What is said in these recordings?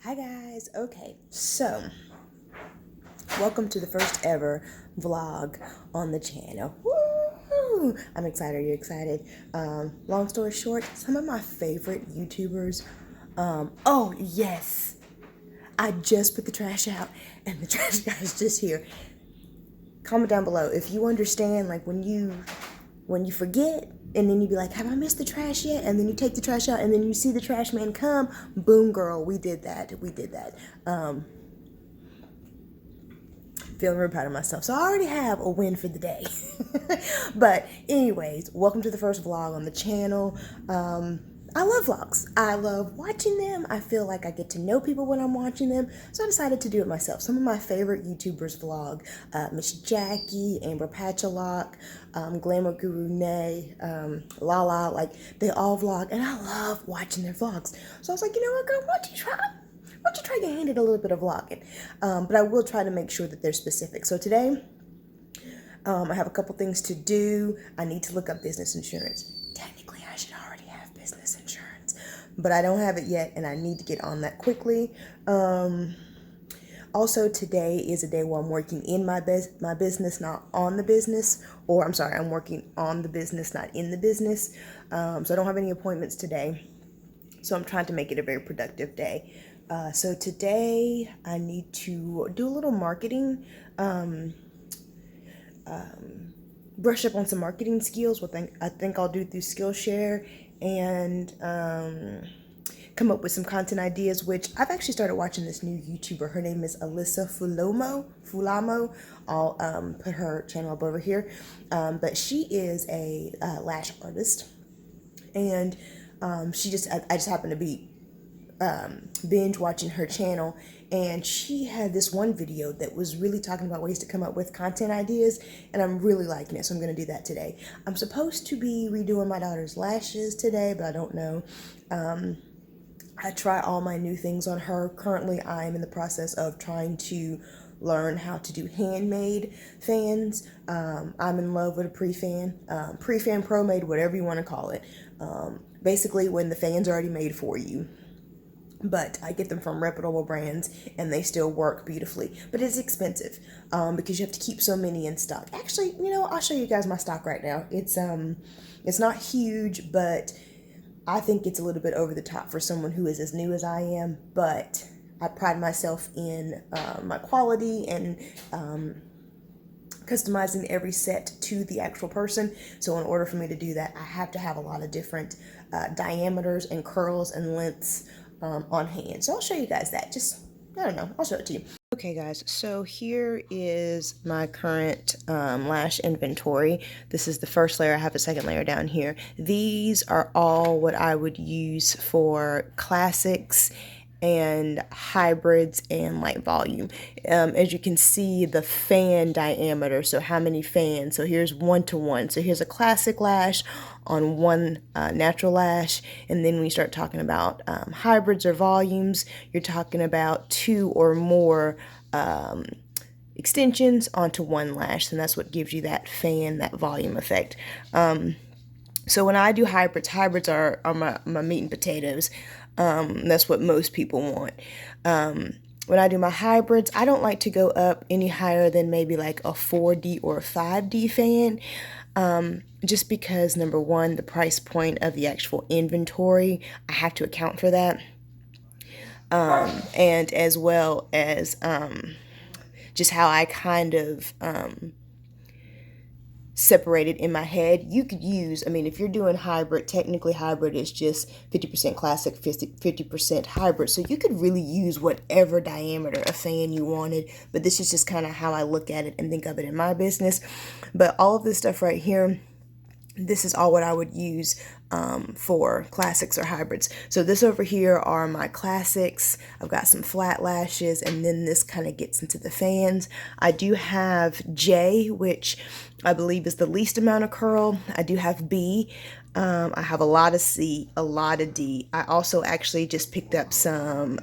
Hi guys. Okay, so welcome to the first ever vlog on the channel. Woo! I'm excited. Are you excited? Long story short, some of my favorite YouTubers. Oh yes, I just put the trash out, and the trash guy is just here. Comment down below if you understand, like when you forget and then you be like, have I missed the trash yet? And then you take the trash out and then you see the trash man come. Boom, girl, we did that. Feeling really proud of myself. So I already have a win for the day. But anyways, welcome to the first vlog on the channel. I love vlogs. I love watching them. I feel like I get to know people when I'm watching them. So I decided to do it myself. Some of my favorite YouTubers vlog. Miss Jackie, Amber Patchalock, Glamour Guru Nay, Lala, like they all vlog. And I love watching their vlogs. So I was like, you know what, girl, why don't you try your hand at a little bit of vlogging? But I will try to make sure that they're specific. So today, I have a couple things to do. I need to look up business insurance. Technically, I should already have business insurance, but I don't have it yet, and I need to get on that quickly. Also, today is a day where I'm working in my business, not on the business. Or I'm sorry, I'm working on the business, not in the business. So I don't have any appointments today. So I'm trying to make it a very productive day. So today I need to do a little marketing, brush up on some marketing skills. I think I'll do through Skillshare and come up with some content ideas, which I've actually started watching this new YouTuber. Her name is Alyssa Fulamo. I'll put her channel up over here. But she is a lash artist, and I just happened to be binge watching her channel, and she had this one video that was really talking about ways to come up with content ideas, and I'm really liking it, so I'm going to do that today. I'm supposed to be redoing my daughter's lashes today, but I don't know. I try all my new things on her. Currently, I'm in the process of trying to learn how to do handmade fans. I'm in love with a pre-fan, pro-made, whatever you want to call it. Basically, when the fan's already made for you. But I get them from reputable brands, and they still work beautifully. But it's expensive because you have to keep so many in stock. Actually, you know, I'll show you guys my stock right now. It's not huge, but I think it's a little bit over the top for someone who is as new as I am. But I pride myself in my quality and customizing every set to the actual person. So in order for me to do that, I have to have a lot of different diameters and curls and lengths on hand. So I'll show you guys that. I don't know, I'll show it to you. Okay guys, so here is my current lash inventory. This is the first layer. I have a second layer down here. These are all what I would use for classics and hybrids and light volume. As you can see, the fan diameter, so how many fans. So here's 1-to-1. So here's a classic lash on one natural lash, and then when you start talking about hybrids or volumes, you're talking about 2 or more extensions onto one lash, and that's what gives you that fan, that volume effect. So when I do hybrids are my meat and potatoes. That's what most people want. When I do my hybrids, I don't like to go up any higher than maybe like a 4D or a 5D fan. Just because, number one, the price point of the actual inventory, I have to account for that. And as well as just how I kind of separated in my head. You could use, I mean, if you're doing hybrid, technically hybrid is just 50% classic, 50% hybrid. So you could really use whatever diameter of fan you wanted, but this is just kind of how I look at it and think of it in my business. But all of this stuff right here, this is all what I would use for classics or hybrids. So this over here are my classics. I've got some flat lashes, and then this kind of gets into the fans. I do have J, which I believe is the least amount of curl. I do have B. I have a lot of C, a lot of D. I also actually just picked up some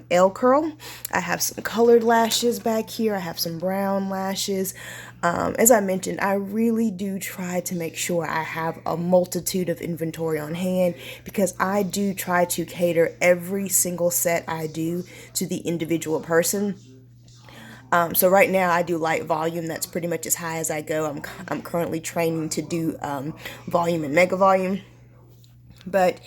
L curl. I have some colored lashes back here. I have some brown lashes. As I mentioned, I really do try to make sure I have a multitude of inventory inventory on hand, because I do try to cater every single set I do to the individual person. So right now I do light volume. That's pretty much as high as I go. I'm currently training to do volume and mega volume. But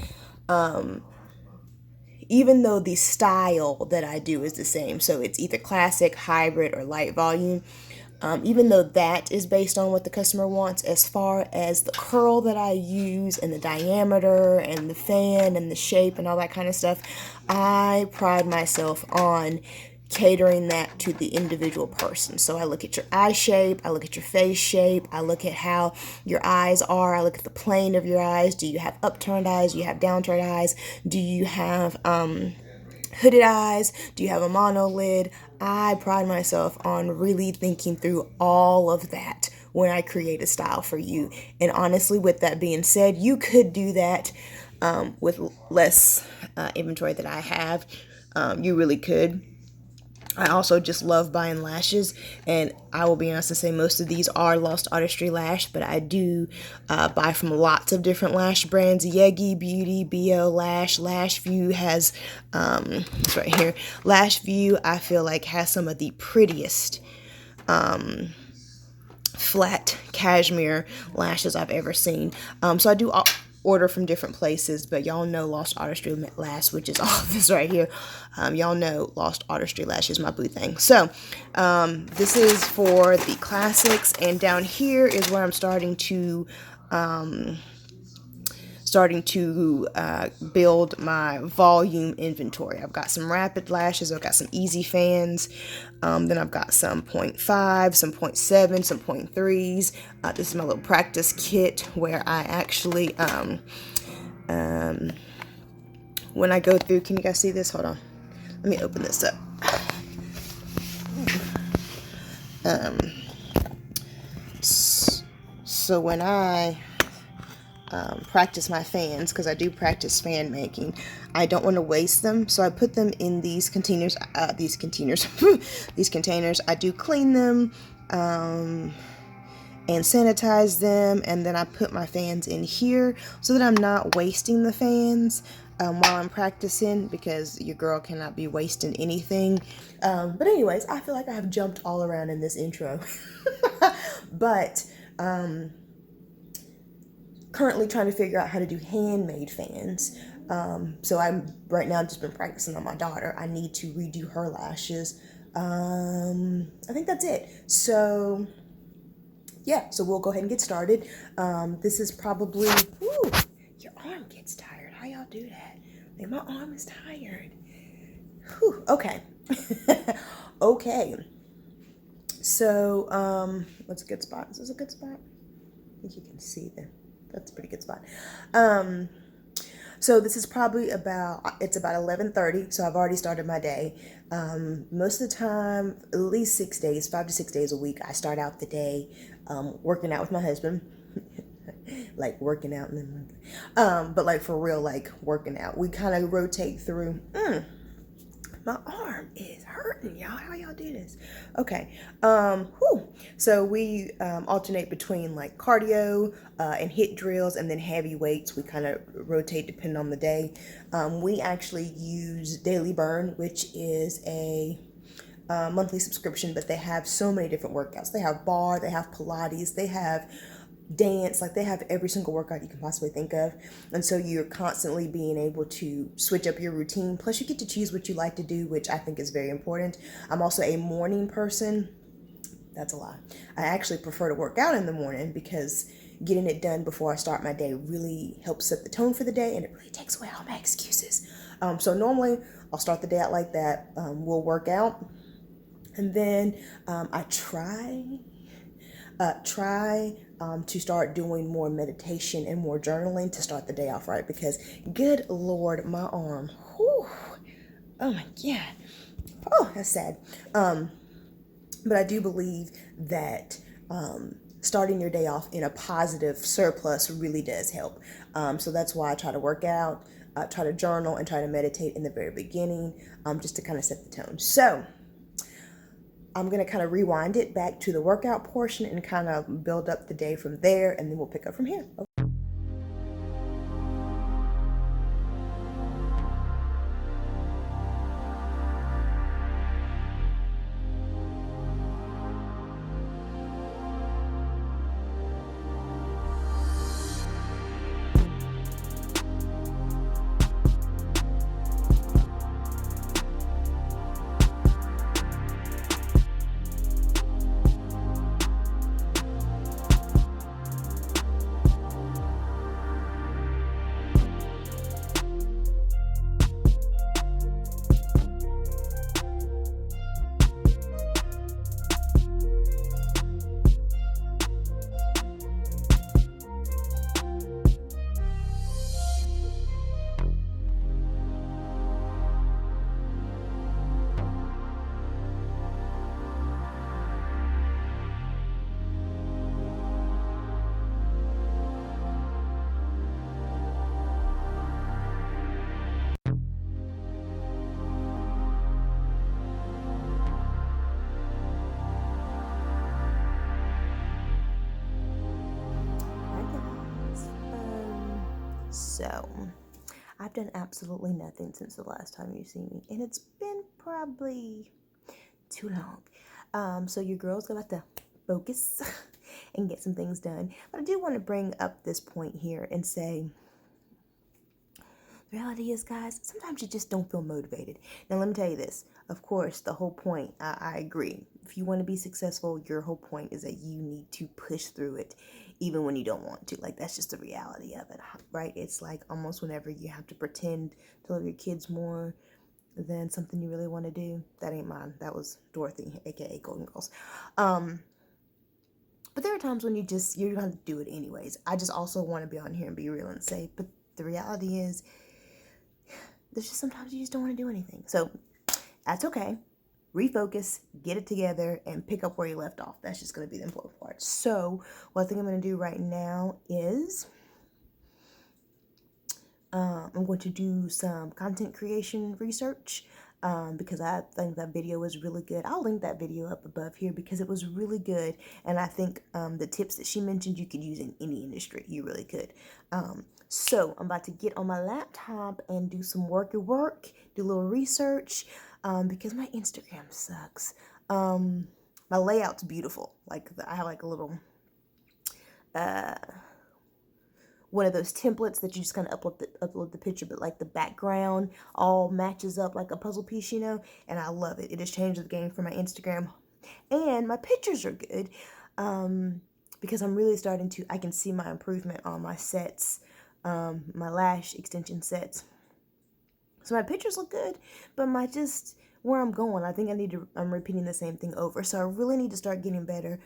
even though the style that I do is the same, so it's either classic, hybrid, or light volume, even though that is based on what the customer wants, as far as the curl that I use and the diameter and the fan and the shape and all that kind of stuff, I pride myself on catering that to the individual person. So I look at your eye shape, I look at your face shape, I look at how your eyes are, I look at the plane of your eyes. Do you have upturned eyes? Do you have downturned eyes? Do you have hooded eyes? Do you have a monolid? I pride myself on really thinking through all of that when I create a style for you. And honestly, with that being said, you could do that with less inventory that I have. You really could. I also just love buying lashes, and I will be honest and say most of these are Lost Artistry lash, but I do buy from lots of different lash brands. Yegi, Beauty, BO Lash, Lash View has, it's right here, Lash View I feel like has some of the prettiest flat cashmere lashes I've ever seen. So I do order from different places, but y'all know Lost Artistry Lash, which is all this right here. Y'all know Lost Artistry Lash is my boo thing. So this is for the classics, and down here is where I'm starting to build my volume inventory. I've got some rapid lashes, I've got some easy fans, then I've got some 0.5, some 0.7, some 0.3s. This is my little practice kit where I actually, when I go through, can you guys see this? Hold on. Let me open this up. So when I practice my fans, because I do practice fan making, I don't want to waste them, so I put them in these containers. These containers. I do clean them and sanitize them, and then I put my fans in here so that I'm not wasting the fans while I'm practicing, because your girl cannot be wasting anything. But anyways, I feel like I have jumped all around in this intro. But currently trying to figure out how to do handmade fans. So I'm right now just been practicing on my daughter. I need to redo her lashes. I think that's it. So yeah, so we'll go ahead and get started. This is probably, woo, your arm gets tired. How y'all do that? Like, my arm is tired. Whew, okay. Okay. So, what's a good spot? Is this a good spot? I think you can see there. That's a pretty good spot. So this is probably it's about 11:30, so I've already started my day. Most of the time, at least 6 days, 5 to 6 days a week, I start out the day working out with my husband. Like working out and then but like for real, like working out. We kind of rotate through. My arm is hurting, y'all. How y'all do this? Okay. So we alternate between like cardio and HIIT drills, and then heavy weights. We kind of rotate depending on the day. We actually use Daily Burn, which is a monthly subscription, but they have so many different workouts. They have bar, they have Pilates, they have dance, like they have every single workout you can possibly think of. And so you're constantly being able to switch up your routine, plus you get to choose what you like to do, which I think is very important. I'm also a morning person. That's a lie. I actually prefer to work out in the morning because getting it done before I start my day really helps set the tone for the day, and it really takes away all my excuses. So normally I'll start the day out like that. We'll work out, and then I try to start doing more meditation and more journaling to start the day off right, because good Lord, my arm, whew, oh my God, oh, that's sad. But I do believe that starting your day off in a positive surplus really does help. So that's why I try to work out, try to journal, and try to meditate in the very beginning, just to kind of set the tone. So I'm going to kind of rewind it back to the workout portion and kind of build up the day from there, and then we'll pick up from here. Okay. So I've done absolutely nothing since the last time you see me, and it's been probably too long. So your girl's gonna have to focus and get some things done. But I do want to bring up this point here and say, the reality is, guys, sometimes you just don't feel motivated. Now, let me tell you this. Of course, the whole point, I agree. If you want to be successful, your whole point is that you need to push through it, even when you don't want to. Like, that's just the reality of it, right? It's like almost whenever you have to pretend to love your kids more than something you really want to do. That ain't mine. That was Dorothy, aka Golden Girls. But there are times when you're going to do it anyways. I just also want to be on here and be real and say, but the reality is, there's just sometimes you just don't want to do anything. So that's okay. Refocus, get it together, and pick up where you left off. That's just going to be the important part. So what I think I'm going to do right now is I'm going to do some content creation research because I think that video was really good. I'll link that video up above here because it was really good. And I think the tips that she mentioned you could use in any industry. You really could. So I'm about to get on my laptop and do some work, do a little research because my Instagram sucks. My layout's beautiful. Like I have like a little one of those templates that you just kind of upload the picture, but like the background all matches up like a puzzle piece, you know, and I love it. It has changed the game for my Instagram, and my pictures are good because I'm really starting to, I can see my improvement on my sets, my lash extension sets. So my pictures look good, but where I'm going, I think I'm repeating the same thing over. So I really need to start getting better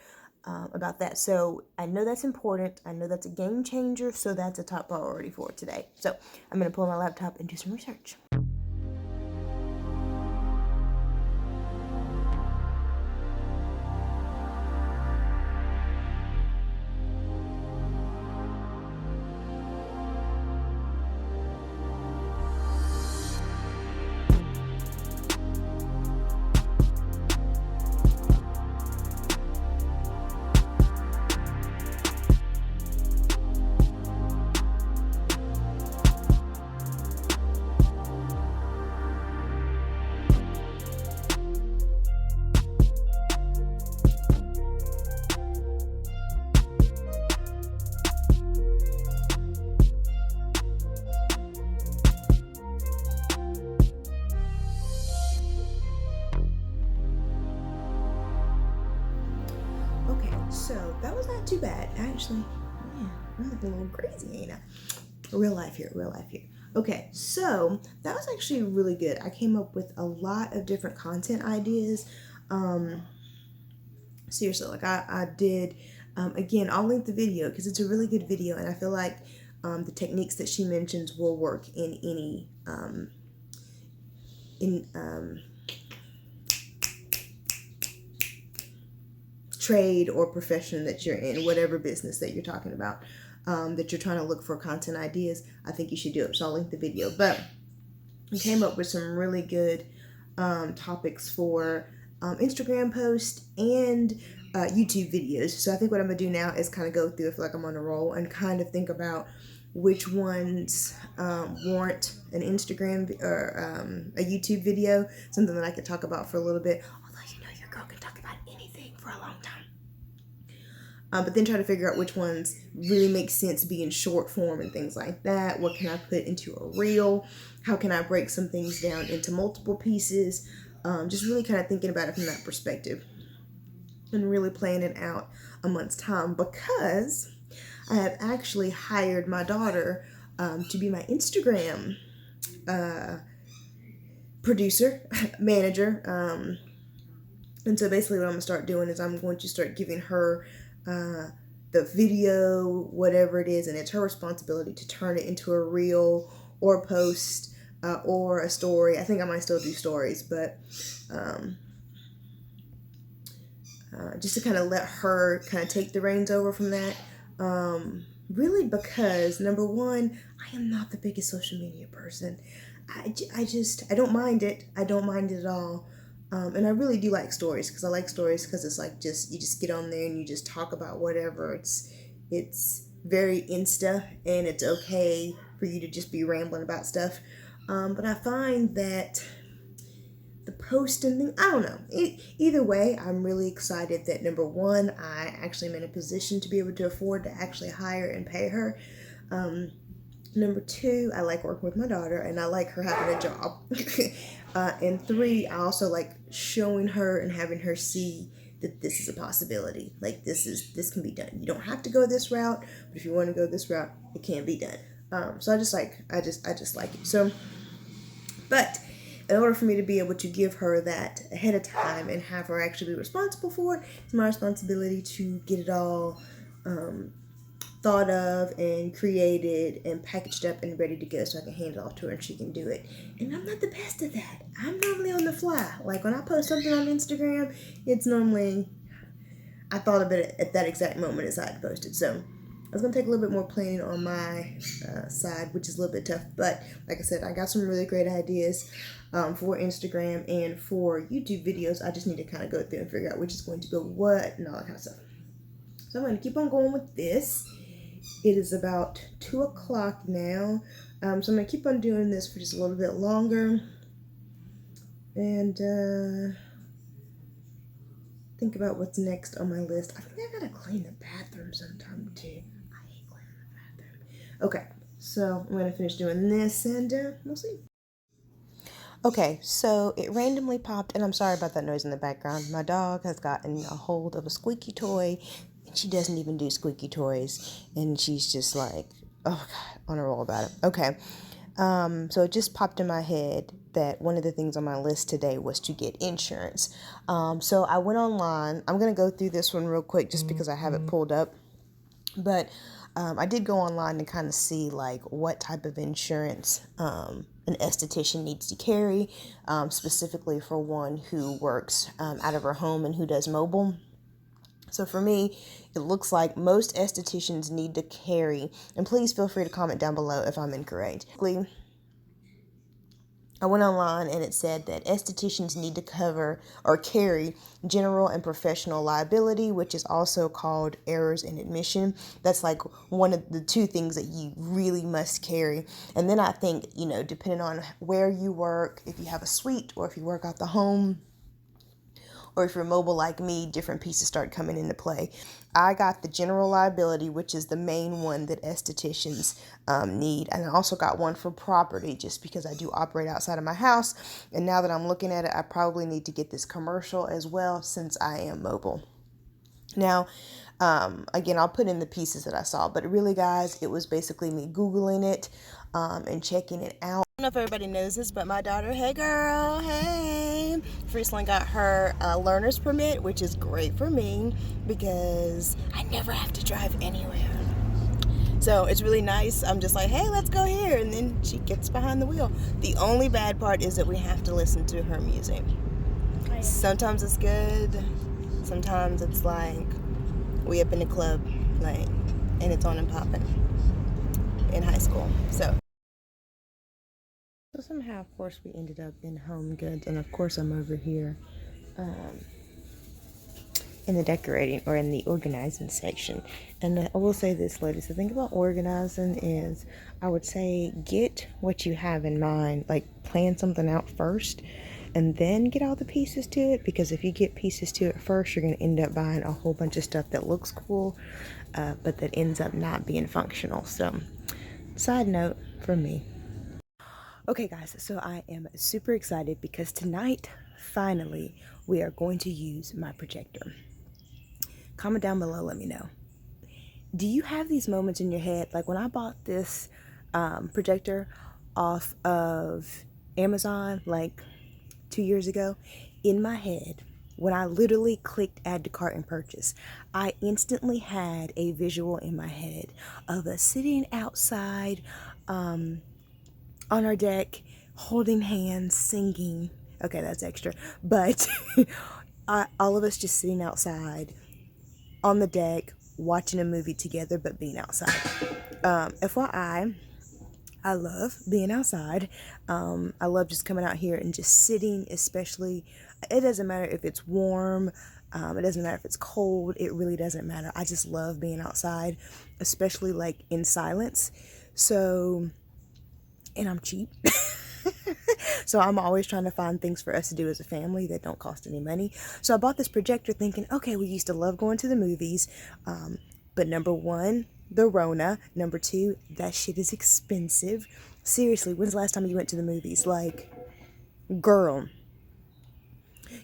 about that. So I know that's important. I know that's a game changer. So that's a top priority for today. So I'm going to pull my laptop and do some research. So that was not too bad, actually. Yeah, I'm looking a little crazy, ain't I? Real life here. Okay, so that was actually really good. I came up with a lot of different content ideas. Seriously, like I did. Again, I'll link the video because it's a really good video, and I feel like the techniques that she mentions will work in any trade or profession that you're in, whatever business that you're talking about, that you're trying to look for content ideas. I think you should do it. So I'll link the video. But I came up with some really good topics for Instagram posts and YouTube videos. So I think what I'm gonna do now is kind of go through, I feel like I'm on a roll, and kind of think about which ones warrant an Instagram or a YouTube video, something that I could talk about for a little bit. Although you know your girl can talk about anything for a long time. But then try to figure out which ones really make sense being short form and things like that. What can I put into a reel? How can I break some things down into multiple pieces? Just really kind of thinking about it from that perspective and really planning it out a month's time, because I have actually hired my daughter to be my Instagram producer, manager. And so basically what I'm going to start doing is I'm going to start giving her the video, whatever it is, and it's her responsibility to turn it into a reel or a post or a story. I think I might still do stories, but just to kind of let her kind of take the reins over from that. Really, because number one, I am not the biggest social media person. I don't mind it. I don't mind it at all. And I really do like stories, because I like stories because it's like you just get on there and you just talk about whatever. It's very Insta, and it's okay for you to just be rambling about stuff. But I find that the posting thing, I don't know. Either way, I'm really excited that number one, I actually am in a position to be able to afford to actually hire and pay her. Number two, I like working with my daughter and I like her having a job. And three, I also like showing her and having her see that this is a possibility. Like this can be done. You don't have to go this route, but if you want to go this route, it can be done. So I just like it. So, but in order for me to be able to give her that ahead of time and have her actually be responsible for it, it's my responsibility to get it all thought of and created and packaged up and ready to go so I can hand it off to her and she can do it. And I'm not the best at that. I'm normally on the fly. Like when I post something on Instagram, it's normally, I thought of it at that exact moment as I had posted. So it's going to take a little bit more planning on my side, which is a little bit tough. But like I said, I got some really great ideas for Instagram and for YouTube videos. I just need to kind of go through and figure out which is going to go what and all that kind of stuff. So I'm going to keep on going with this. It is about 2 o'clock now, so I'm going to keep on doing this for just a little bit longer, and think about what's next on my list. I think I gotta clean the bathroom sometime too. I hate cleaning the bathroom. Okay, so I'm going to finish doing this, and we'll see. Okay, so it randomly popped, and I'm sorry about that noise in the background. My dog has gotten a hold of a squeaky toy. She doesn't even do squeaky toys, and she's just like, oh God, on a roll about it. Okay, so it just popped in my head that one of the things on my list today was to get insurance. So I went online. I'm going to go through this one real quick just because I have it pulled up. But I did go online to kind of see like what type of insurance an esthetician needs to carry, specifically for one who works out of her home and who does mobile. So for me, it looks like most estheticians need to carry, and please feel free to comment down below if I'm incorrect. I went online and it said that estheticians need to cover or carry general and professional liability, which is also called errors in admission. That's like one of the two things that you really must carry. And then I think, you know, depending on where you work, if you have a suite or if you work out the home, or if you're mobile like me, different pieces start coming into play. I got the general liability, which is the main one that estheticians need. And I also got one for property, just because I do operate outside of my house. And now that I'm looking at it, I probably need to get this commercial as well, since I am mobile. Now, again, I'll put in the pieces that I saw, but really, guys, it was basically me Googling it and checking it out. I don't know if everybody knows this, but my daughter, hey girl, hey, recently got her learner's permit, which is great for me because I never have to drive anywhere. So it's really nice. I'm just like, hey, let's go here. And then she gets behind the wheel. The only bad part is that we have to listen to her music. Sometimes it's good. Sometimes it's like we up in the club, like, and it's on and popping in high school. So somehow, of course, we ended up in Home Goods, and of course I'm over here in the decorating or in the organizing section. And I will say this, ladies, the thing about organizing is I would say get what you have in mind, like plan something out first and then get all the pieces to it, because if you get pieces to it first, you're going to end up buying a whole bunch of stuff that looks cool but that ends up not being functional. So side note from me. Okay guys, so I am super excited because tonight, finally, we are going to use my projector. Comment down below, let me know. Do you have these moments in your head, like when I bought this projector off of Amazon like 2 years ago, in my head, when I literally clicked add to cart and purchase, I instantly had a visual in my head of us sitting outside on our deck, holding hands, singing. Okay, that's extra. But all of us just sitting outside on the deck, watching a movie together, but being outside. FYI, I love being outside. I love just coming out here and just sitting, especially, it doesn't matter if it's warm, it doesn't matter if it's cold, it really doesn't matter. I just love being outside, especially like in silence. So and I'm cheap. So I'm always trying to find things for us to do as a family that don't cost any money. So I bought this projector thinking, okay, we used to love going to the movies. But number one, the Rona. Number two, that shit is expensive. Seriously, when's the last time you went to the movies? Like, girl,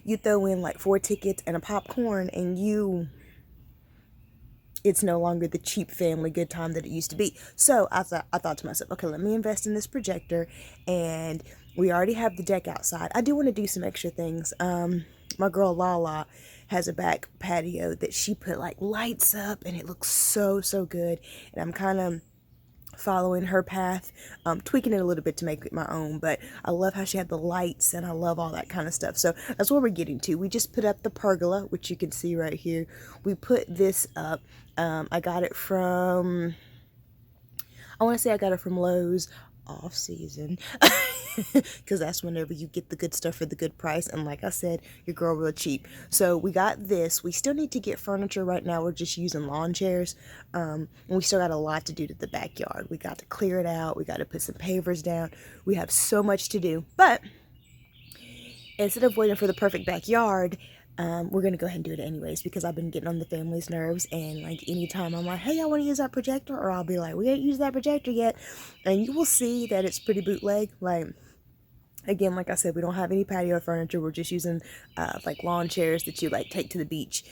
you throw in like 4 tickets and a popcorn and it's no longer the cheap family good time that it used to be. So I thought to myself, okay, let me invest in this projector, and we already have the deck outside. I do want to do some extra things. My girl Lala has a back patio that she put like lights up, and it looks so good. And I'm kind of following her path, tweaking it a little bit to make it my own, but I love how she had the lights, and I love all that kind of stuff. So that's what we're getting to. We just put up the pergola, which you can see right here. We put this up. I got it from, I want to say I got it from Lowe's off season, because that's whenever you get the good stuff for the good price. And like I said, your girl real cheap. So we got this. We still need to get furniture. Right now we're just using lawn chairs, and we still got a lot to do to the backyard. We got to clear it out, we got to put some pavers down. We have so much to do, but instead of waiting for the perfect backyard, we're gonna go ahead and do it anyways, because I've been getting on the family's nerves. And like anytime I'm like, hey, I want to use that projector, or I'll be like, we ain't used that projector yet, and you will see that it's pretty bootleg. Like, again, like I said, we don't have any patio furniture. We're just using like lawn chairs that you like take to the beach,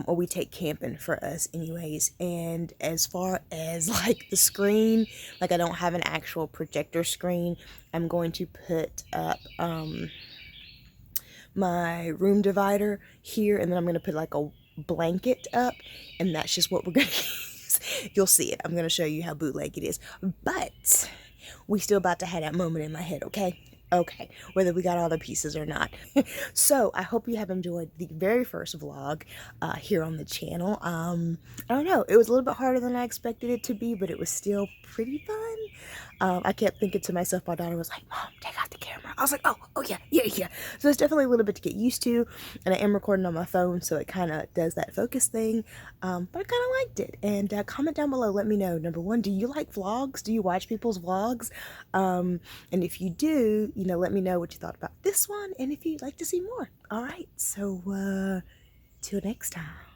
or we take camping for us anyways. And as far as like the screen, like I don't have an actual projector screen. I'm going to put up my room divider here, and then I'm going to put like a blanket up, and that's just what we're going to use. You'll see it. I'm going to show you how bootleg it is, but we still about to have that moment in my head, okay? Okay, whether we got all the pieces or not. So I hope you have enjoyed the very first vlog here on the channel. I don't know, it was a little bit harder than I expected it to be, but it was still pretty fun. I kept thinking to myself, my daughter was like, Mom, take out the camera. I was like, oh yeah. So it's definitely a little bit to get used to, and I am recording on my phone, so it kind of does that focus thing, but I kind of liked it. And comment down below, let me know, number one, do you like vlogs? Do you watch people's vlogs? And if you do, you know, let me know what you thought about this one, and if you'd like to see more. All right, so till next time.